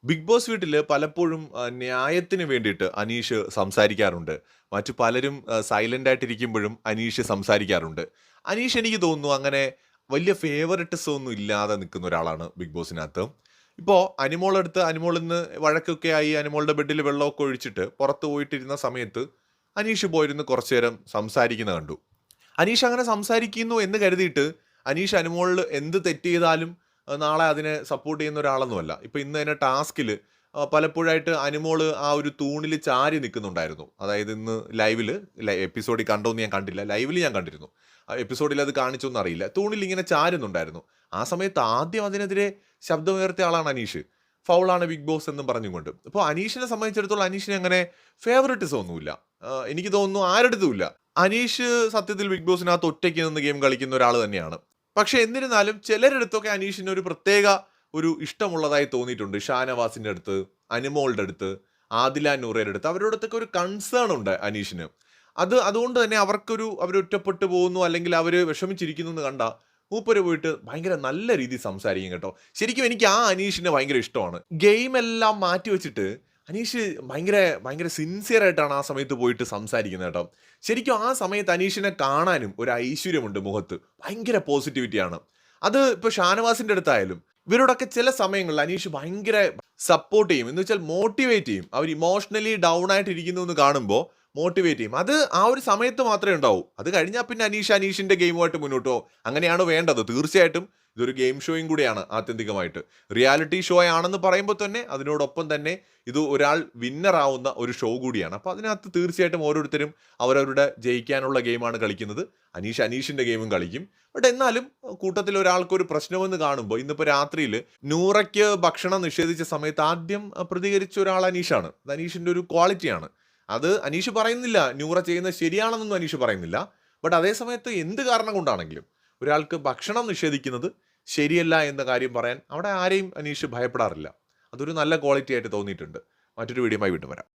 Big boss വീട്ടില് പലപ്പോഴും ന്യായത്തിന് വേണ്ടിയിട്ട് അനീഷ് സംസാരിക്കാറുണ്ട്. മറ്റു പലരും സൈലന്റ് ആയിട്ടിരിക്കുമ്പോഴും അനീഷ് സംസാരിക്കാറുണ്ട്. അനീഷ് എനിക്ക് തോന്നുന്നു അങ്ങനെ വലിയ ഫേവറിറ്റിസം ഒന്നും ഇല്ലാതെ നിൽക്കുന്ന ഒരാളാണ് ബിഗ് ബോസിനകത്ത്. ഇപ്പോ അനിമോളടുത്ത് അനിമോളിന്ന് വഴക്കൊക്കെ ആയി അനിമോളുടെ ബെഡിൽ വെള്ളമൊക്കെ ഒഴിച്ചിട്ട് പുറത്ത് പോയിട്ടിരുന്ന സമയത്ത് അനീഷ് പോയിരുന്ന് കുറച്ചു നേരം സംസാരിക്കുന്നത് കണ്ടു. അനീഷ് അങ്ങനെ സംസാരിക്കുന്നു എന്ന് കരുതിയിട്ട് അനീഷ് അനുമോളിൽ എന്ത് തെറ്റ് ചെയ്താലും നാളെ അതിനെ സപ്പോർട്ട് ചെയ്യുന്ന ഒരാളൊന്നുമല്ല. ഇപ്പൊ ഇന്ന് തന്നെ ടാസ്കിൽ പലപ്പോഴായിട്ട് അനുമോള് ആ ഒരു തൂണിൽ ചാരി നിൽക്കുന്നുണ്ടായിരുന്നു. അതായത് ഇന്ന് ലൈവില് എപ്പിസോഡിൽ കണ്ടോന്ന് ഞാൻ കണ്ടില്ല. ലൈവിൽ ഞാൻ കണ്ടിരുന്നു. എപ്പിസോഡിൽ അത് കാണിച്ചൊന്നും അറിയില്ല. തൂണിൽ ഇങ്ങനെ ചാരുന്നുണ്ടായിരുന്നു. ആ സമയത്ത് ആദ്യം അതിനെതിരെ ശബ്ദമുയർത്തിയ ആളാണ് അനീഷ്. ഫൗളാണ് ബിഗ് ബോസ് എന്നും പറഞ്ഞുകൊണ്ട്. അപ്പോൾ അനീഷിനെ സംബന്ധിച്ചിടത്തോളം അനീഷിന് അങ്ങനെ ഫേവറിറ്റിസം ഒന്നുമില്ല. എനിക്ക് തോന്നുന്നു ആരുടേതുമില്ല. അനീഷ് സത്യത്തിൽ ബിഗ് ബോസിനകത്ത് ഒറ്റയ്ക്ക് നിന്ന് ഗെയിം കളിക്കുന്ന ഒരാൾ തന്നെയാണ്. പക്ഷെ എന്നിരുന്നാലും ചിലരിടത്തൊക്കെ അനീഷിന് ഒരു പ്രത്യേക ഒരു ഇഷ്ടമുള്ളതായി തോന്നിയിട്ടുണ്ട്. ഷാനവാസിന്റെ അടുത്ത്, അനുമോളുടെ അടുത്ത്, ആദില നൂറയുടെ അടുത്ത് അവരോടത്തൊക്കെ ഒരു കൺസേൺ ഉണ്ട് അനീഷിന്. അതുകൊണ്ട് തന്നെ അവർ ഒറ്റപ്പെട്ടു പോകുന്നു അല്ലെങ്കിൽ അവർ വിഷമിച്ചിരിക്കുന്നു എന്ന് കണ്ട മൂപ്പര് പോയിട്ട് ഭയങ്കര നല്ല രീതിയിൽ സംസാരിക്കും കേട്ടോ. ശരിക്കും എനിക്ക് ആ അനീഷിനെ ഭയങ്കര ഇഷ്ടമാണ്. ഗെയിം എല്ലാം മാറ്റി വെച്ചിട്ട് അനീഷ് ഭയങ്കര ഭയങ്കര സിൻസിയർ ആയിട്ടാണ് ആ സമയത്ത് പോയിട്ട് സംസാരിക്കുന്നത് കേട്ടോ. ശരിക്കും ആ സമയത്ത് അനീഷിനെ കാണാനും ഒരു ഐശ്വര്യമുണ്ട് മുഖത്ത്. ഭയങ്കര പോസിറ്റിവിറ്റിയാണ്. അത് ഇപ്പോൾ ഷാനവാസിന്റെ അടുത്തായാലും ഇവരോടൊക്കെ ചില സമയങ്ങളിൽ അനീഷ് ഭയങ്കര സപ്പോർട്ട് ചെയ്യും. എന്ന് വെച്ചാൽ മോട്ടിവേറ്റ് ചെയ്യും. അവർ ഇമോഷണലി ഡൗൺ ആയിട്ട് ഇരിക്കുന്നു എന്ന് കാണുമ്പോൾ മോട്ടിവേറ്റ് ചെയ്യും. അത് ആ ഒരു സമയത്ത് മാത്രമേ ഉണ്ടാവൂ. അത് കഴിഞ്ഞാൽ പിന്നെ അനീഷിന്റെ ഗെയിമുമായിട്ട് മുന്നോട്ട് പോകും. അങ്ങനെയാണ് വേണ്ടത്. തീർച്ചയായിട്ടും ഇതൊരു ഗെയിം ഷോയും കൂടിയാണ് ആത്യന്തികമായിട്ട്. റിയാലിറ്റി ഷോ ആണെന്ന് പറയുമ്പോൾ തന്നെ അതിനോടൊപ്പം തന്നെ ഇത് ഒരാൾ വിന്നർ ആവുന്ന ഒരു ഷോ കൂടിയാണ്. അപ്പോൾ അതിനകത്ത് തീർച്ചയായിട്ടും ഓരോരുത്തരും അവരവരുടെ ജയിക്കാനുള്ള ഗെയിമാണ് കളിക്കുന്നത്. അനീഷിന്റെ ഗെയിമും കളിക്കും. ബട്ട് എന്നാലും കൂട്ടത്തിൽ ഒരാൾക്ക് ഒരു പ്രശ്നമെന്ന് കാണുമ്പോൾ ഇന്നിപ്പോൾ രാത്രിയിൽ നൂറയ്ക്ക് ഭക്ഷണം നിഷേധിച്ച സമയത്ത് ആദ്യം പ്രതികരിച്ച ഒരാൾ അനീഷാണ്. അത് അനീഷിന്റെ ഒരു ക്വാളിറ്റിയാണ്. അത് അനീഷ് പറയുന്നില്ല നൂറ ചെയ്യുന്നത് ശരിയാണെന്നൊന്നും അനീഷ് പറയുന്നില്ല. ബട്ട് അതേ സമയത്ത് എന്ത് കാരണം കൊണ്ടാണെങ്കിലും ഒരാൾക്ക് ഭക്ഷണം നിഷേധിക്കുന്നത് ശരിയല്ല എന്ന കാര്യം പറയാൻ അവിടെ ആരെയും അനീഷ് ഭയപ്പെടാറില്ല. അതൊരു നല്ല ക്വാളിറ്റി ആയിട്ട് തോന്നിയിട്ടുണ്ട്. മറ്റൊരു വീഡിയോയുമായി വീണ്ടും വരാം.